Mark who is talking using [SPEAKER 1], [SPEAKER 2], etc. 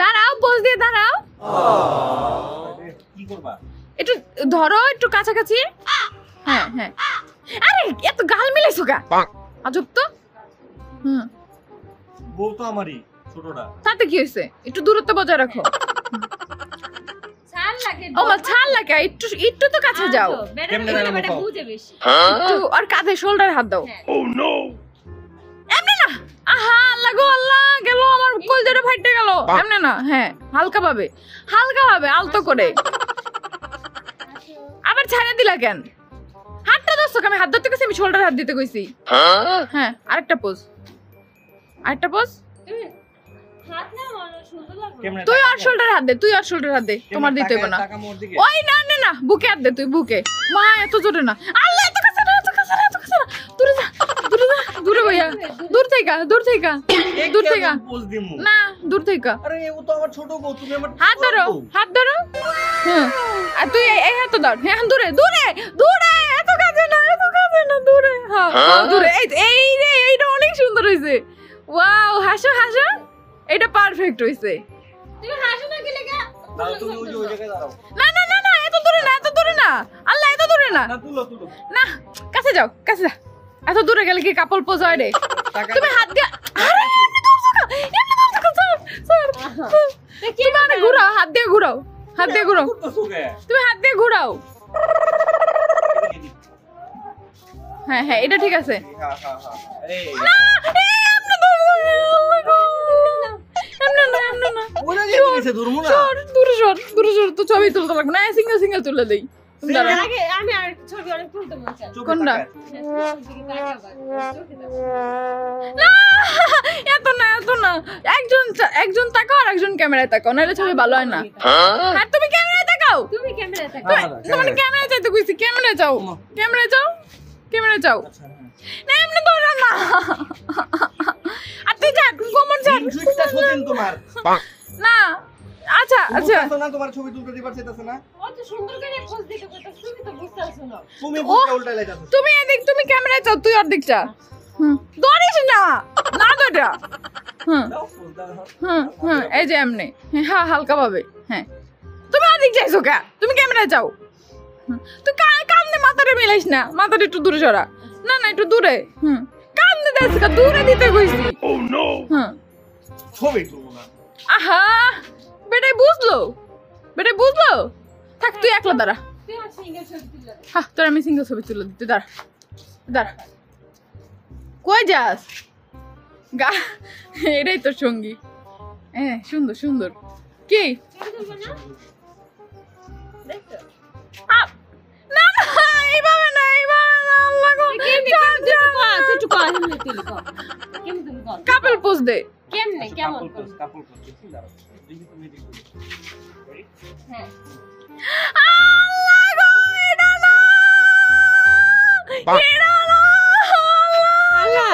[SPEAKER 1] দাঁড়াও, পোজ দিয়ে দাঁড়াও।
[SPEAKER 2] কি করবা?
[SPEAKER 1] একটু ধরো, একটু কাছাকাছি। হ্যাঁ হ্যাঁ। আরে এত গাল মিলাইছো কা? আজব তো।
[SPEAKER 2] বউ তো আমারই, ছোটটা।
[SPEAKER 1] তাতে কি হয়েছে? একটু দূরত্ব বজায় রাখো।
[SPEAKER 3] ছাল লাগে।
[SPEAKER 1] ও মা, ছাল লাগে, একটু একটু তো কাছে যাও।
[SPEAKER 2] কেমনে
[SPEAKER 3] বেটা বুঝে বেশি।
[SPEAKER 1] একটু আর কাঁধে শোল্ডার হাত দাও।
[SPEAKER 2] ও নো।
[SPEAKER 1] এমনি না। আহা আল্লাহ গো আল্লাহ, গেল আমার কলজেটা ফাইটে গেল। এমনি না, হ্যাঁ হালকা ভাবে আলতো করে। আবার ছাড়া দিলা কেন? হাতটা দোস্ত, আমি হাত ধরতে কইছি, আমি শোল্ডার হাত দিতে কইছি। হ্যাঁ, আরেকটা পোজ।
[SPEAKER 3] হাত না মনে সুন্দর লাগে।
[SPEAKER 1] তুই আর শোল্ডার হাত দে, তোমার দিতে হবে না। ওই না না না, বুকে হাত দে তুই, বুকে। মা এত জোরে না, আল্লাহ এত কাছে না। দূরে যা, দূরে ভাইয়া, দূর থেকে না, দূর থেকে।
[SPEAKER 2] আরে ও তো আমার ছোট বউ, তুমি আমার
[SPEAKER 1] হাত ধরো। হ্যাঁ, আর তুই এই হাত ধর। হ্যাঁ, দূরে, এত কাছে না, দূরে। হ্যাঁ দূরে। এইটা অনেক সুন্দর হয়েছে। ওয়াও, হাসো। এটা পারফেক্ট হয়েছে।
[SPEAKER 3] তুমি হাসো না কি লাগা?
[SPEAKER 2] তুমি ওই জায়গায় দাঁড়াও।
[SPEAKER 1] না, এত দূরে না। আল্লাহ এত দূরে না।
[SPEAKER 2] না তুলো।
[SPEAKER 1] না, কাছে যাও। এত দূরে গেলে কি কাপল পোজ হয় রে? তুমি হাত দিয়ে, আরে এমনি ধরছো না, স্যার। তুমি মানে ঘুরাও, হাত দিয়ে ঘুরাও। তুমি হাত দিয়ে ঘুরাও। হ্যাঁ, এটা ঠিক আছে।
[SPEAKER 2] এই
[SPEAKER 1] না, এমনি ধরছো না, আল্লাহ গো। এমনি না।
[SPEAKER 2] ওরা গেছে ধরমু না।
[SPEAKER 1] দূরে সর, তো ছবি তুলতে লাগবে না, সিঙ্গেল তুলে দেই। দাঁড়াও।
[SPEAKER 3] আগে আমি আর ছবি অনেক তুলতে মন চায়।
[SPEAKER 1] কোনটা? না, এত না। একজন তাকাও আর একজন ক্যামেরায় তাকাও, নাহলে ছবি ভালো হয় না। আর তুমি ক্যামেরায় তাকাও।
[SPEAKER 3] তুমি ক্যামেরা তাকাও।
[SPEAKER 1] তোমার ক্যামেরায় চাইতে কইছি, ক্যামেরায় যাও। না, এমনি ধরো না। আর তুই যা, কোমর যা।
[SPEAKER 2] জুইটা সতেন তোমার।
[SPEAKER 1] না, আচ্ছা।
[SPEAKER 2] বুঝতাছো না তোমার ছবি তুলতে দিবার চাইতাছে না?
[SPEAKER 3] কত সুন্দর করে পোজ দিতে কইতা, তুমি তো বুঝতাছ না।
[SPEAKER 2] তুমি বুকে উল্টাই লাইতাছো।
[SPEAKER 1] তুমি এদিক, তুমি ক্যামেরায় যাও, তুই অর্ধেক যা। ধরিস না ধরা। এই যে এমনি। হ্যাঁ, হালকা ভাবে। হ্যাঁ, তুমি অর্ধেক যাইছো কা? তুমি ক্যামেরায় যাও। তুই কান্দে মাথাটা মিলাইস না, মাথাটা একটু দূরে সরা। না, একটু দূরে। কান্দে দেখ, দূরে দিতে কইছি।
[SPEAKER 2] ও নো। ছবি তুলবো না।
[SPEAKER 1] আহা, বেটাই বুঝলো। থাক, তুই একলা দাঁড়া।
[SPEAKER 3] তুই আর সিঙ্গেল ছবি তুললে।
[SPEAKER 1] হ্যাঁ, তোর আমি সিঙ্গেল ছবি তুলে দিতে। দাঁড়া। কই যাস? এটাই তোর সঙ্গী। হ্যাঁ, সুন্দর। কি?
[SPEAKER 3] ছবি তুলবে না? দেখছো?
[SPEAKER 1] না, এইভাবে না, আল্লাহ গো।
[SPEAKER 3] একটু কল হেমনে তুলি কল। কেমন তুমি কল?
[SPEAKER 1] কাপল পোজ দে।
[SPEAKER 3] কেমনে কেমন কল?
[SPEAKER 2] কাপল করতে দাঁড়াও। দেখি তুমি দেখো।
[SPEAKER 3] হ্যাঁ।
[SPEAKER 1] আল্লাহ গো, এটা না।
[SPEAKER 3] আল্লাহ,